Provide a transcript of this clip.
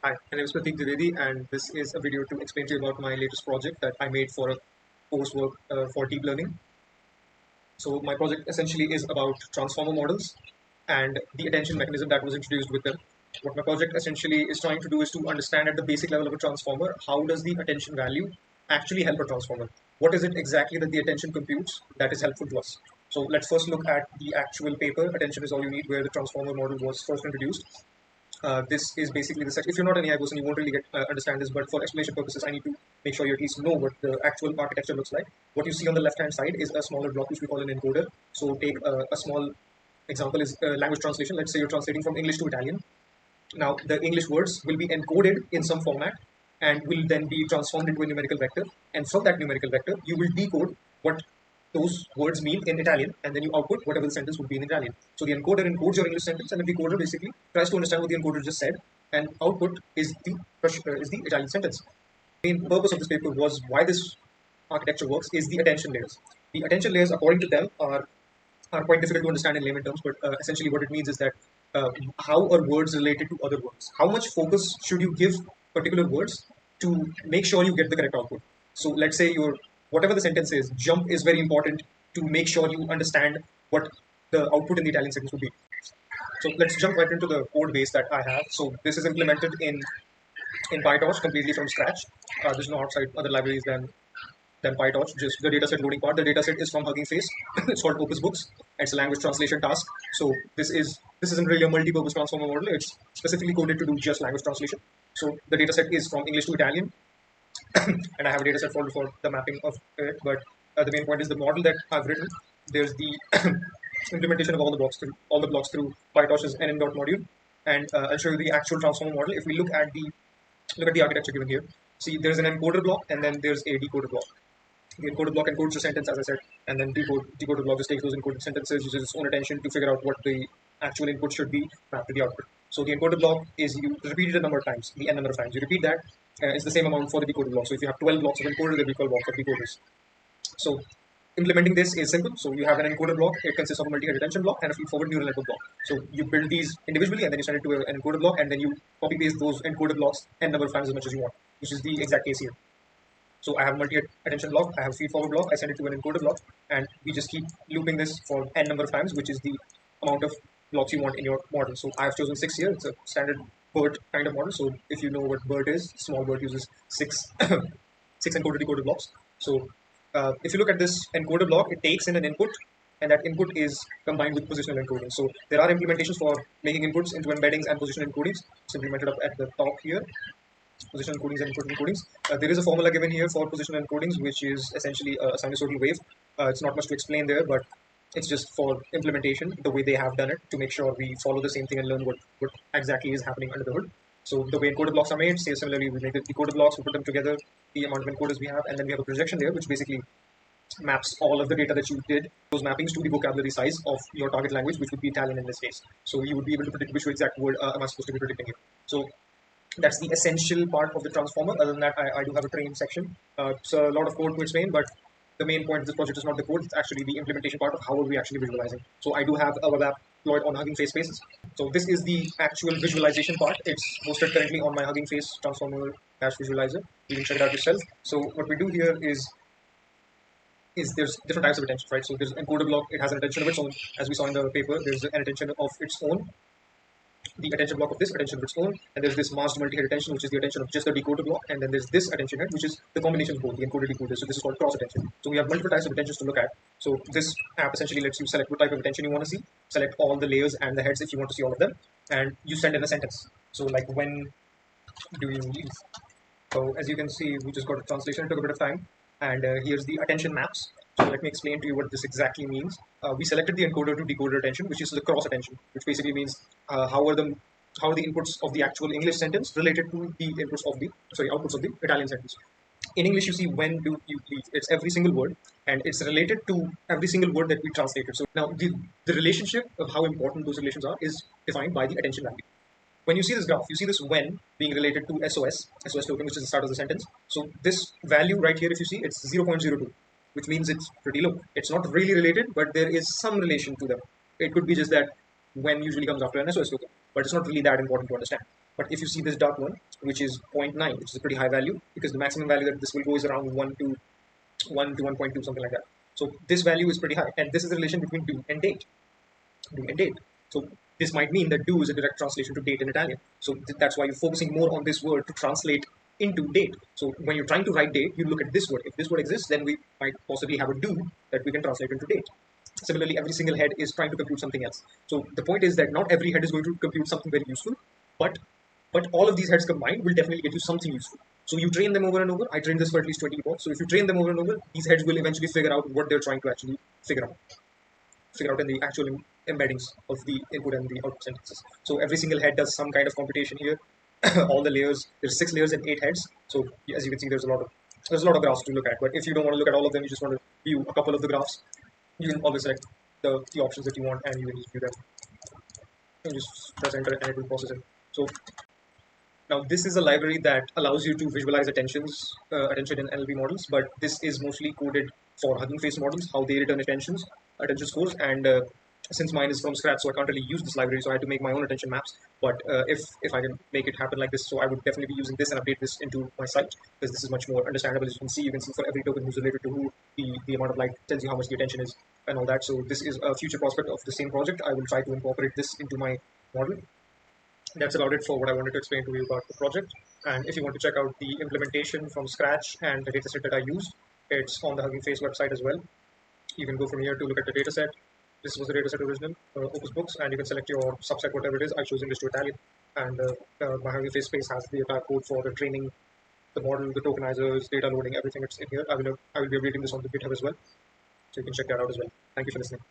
Hi, my name is Pratik Dwivedi, and this is a video to explain to you about my latest project that I made for a coursework for deep learning. So my project essentially is about transformer models and the attention mechanism that was introduced with them. What my project essentially is trying to do is to understand at the basic level of a transformer, how does the attention value actually help a transformer? What is it exactly that the attention computes that is helpful to us? So let's first look at the actual paper, Attention is All You Need, where the transformer model was first introduced. This is basically the section. If you're not an AI person, you won't really understand this, but for explanation purposes, I need to make sure you at least know what the actual architecture looks like. What you see on the left-hand side is a smaller block, which we call an encoder. So take a small example is language translation. Let's say you're translating from English to Italian. Now, the English words will be encoded in some format and will then be transformed into a numerical vector. And from that numerical vector, you will decode what those words mean in Italian, and then you output whatever the sentence would be in Italian. So the encoder encodes your English sentence, and the decoder basically tries to understand what the encoder just said, and output is the Italian sentence. The main purpose of this paper was why this architecture works is the attention layers. The attention layers, according to them, are quite difficult to understand in layman terms, but essentially what it means is that how are words related to other words? How much focus should you give particular words to make sure you get the correct output? So let's say your whatever the sentence is, jump is very important to make sure you understand what the output in the Italian sentence would be. So let's jump right into the code base that I have. So this is implemented in PyTorch completely from scratch. There's no outside other libraries than PyTorch, just the dataset loading part. The dataset is from Hugging Face. It's called Opus Books. It's a language translation task. So this isn't really a multi-purpose transformer model. It's specifically coded to do just language translation. So the dataset is from English to Italian, and I have a dataset folder for the mapping of it. But the main point is the model that I've written. There's the implementation of all the blocks through PyTorch's nm module, and I'll show you the actual transformer model. If we look at the architecture given here, see there's an encoder block and then there's a decoder block. The encoder block encodes the sentence, as I said, and then decoder block just takes those encoded sentences, uses its own attention to figure out what the actual input should be mapped to the output. So the encoder block is you repeat it a number of times, the n number of times. You repeat that, it's the same amount for the decoder block. So if you have 12 blocks of encoder, there will be 12 blocks of decoders. So implementing this is simple. So you have an encoder block. It consists of a multi-head retention block and a feed-forward neural network block. So you build these individually, and then you send it to an encoder block, and then you copy-paste those encoded blocks n number of times as much as you want, which is the exact case here. So I have a multi-attention block, I have a feed-forward block, I send it to an encoder block, and we just keep looping this for n number of times, which is the amount of blocks you want in your model. So I have chosen 6 here. It's a standard BERT kind of model. So if you know what BERT is, small BERT uses six encoded decoded blocks. So if you look at this encoder block, it takes in an input, and that input is combined with positional encoding. So there are implementations for making inputs into embeddings and positional encodings. It's implemented up at the top here. Positional encodings and input encodings. There is a formula given here for positional encodings, which is essentially a sinusoidal wave. It's not much to explain there, but it's just for implementation, the way they have done it, to make sure we follow the same thing and learn what exactly is happening under the hood. So the way encoded blocks are made, say similarly, we make the decoded blocks, we put them together, the amount of encoders we have, and then we have a projection layer, which basically maps all of the data that you did, those mappings to the vocabulary size of your target language, which would be Italian in this case. So you would be able to predict which exact word am I supposed to be predicting here. So that's the essential part of the transformer. Other than that, I do have a train section. So a lot of code to explain, but the main point of this project is not the code, it's actually the implementation part of how are we actually visualizing. So I do have a web app deployed on Hugging Face spaces. So this is the actual visualization part. It's hosted currently on my Hugging Face transformer visualizer. You can check it out yourself. So what we do here is there's different types of attention, right? So there's encoder block, it has an attention of its own. As we saw in the paper, there's an attention of its own, the attention block of this attention of its own, and there's this masked multi-head attention, which is the attention of just the decoder block, and then there's this attention head, which is the combination of both, the encoder decoder. So this is called cross attention. So we have multiple types of attentions to look at. So this app essentially lets you select what type of attention you want to see, select all the layers and the heads if you want to see all of them, and you send in a sentence. So like, when do you leave? So as you can see, we just got a translation. It took a bit of time, and here's the attention maps. So let me explain to you what this exactly means. We selected the encoder to decoder attention, which is the cross attention, which basically means how are the inputs of the actual English sentence related to the outputs of the Italian sentence. In English, you see when do you leave. It's every single word, and it's related to every single word that we translated. So now the relationship of how important those relations are is defined by the attention value. When you see this graph, you see this when being related to SOS token, which is the start of the sentence. So this value right here, if you see, it's 0.02, which means it's pretty low. It's not really related, but there is some relation to them. It could be just that when usually comes after an SOS token, but it's not really that important to understand. But if you see this dark one, which is zero point 0.9, which is a pretty high value, because the maximum value that this will go is around 1 to 1.2, something like that. So this value is pretty high, and this is the relation between do and date. Do and date. So this might mean that do is a direct translation to date in Italian. So that's why you're focusing more on this word to translate into date. So when you're trying to write date, you look at this word. If this word exists, then we might possibly have a do that we can translate into date. Similarly, every single head is trying to compute something else. So the point is that not every head is going to compute something very useful, but all of these heads combined will definitely get you something useful. So you train them over and over. I trained this for at least 20 epochs. So if you train them over and over, these heads will eventually figure out what they're trying to actually figure out in the actual embeddings of the input and the output sentences. So every single head does some kind of computation here. All the layers, there's 6 layers and 8 heads. So as you can see, there's a lot of graphs to look at. But if you don't want to look at all of them, you just want to view a couple of the graphs, you can always select the options that you want, and you can just view them. You just press enter and it will process it. So now this is a library that allows you to visualize attention in NLP models, but this is mostly coded for Hugging Face models, how they return attention scores. And since mine is from scratch, so I can't really use this library, so I had to make my own attention maps. But if I can make it happen like this, so I would definitely be using this and update this into my site, because this is much more understandable. As you can see for every token who's related to who, the amount of light tells you how much the attention is and all that. So this is a future prospect of the same project. I will try to incorporate this into my model. That's about it for what I wanted to explain to you about the project. And if you want to check out the implementation from scratch and the dataset that I used, it's on the Hugging Face website as well. You can go from here to look at the dataset. This was the dataset original, Opus Books, and you can select your subset, whatever it is. I chose English to Italian, and my Hugging Face space has the entire code for the training, the model, the tokenizers, data loading, everything. It's in here. I will be updating this on the GitHub as well, so you can check that out as well. Thank you for listening.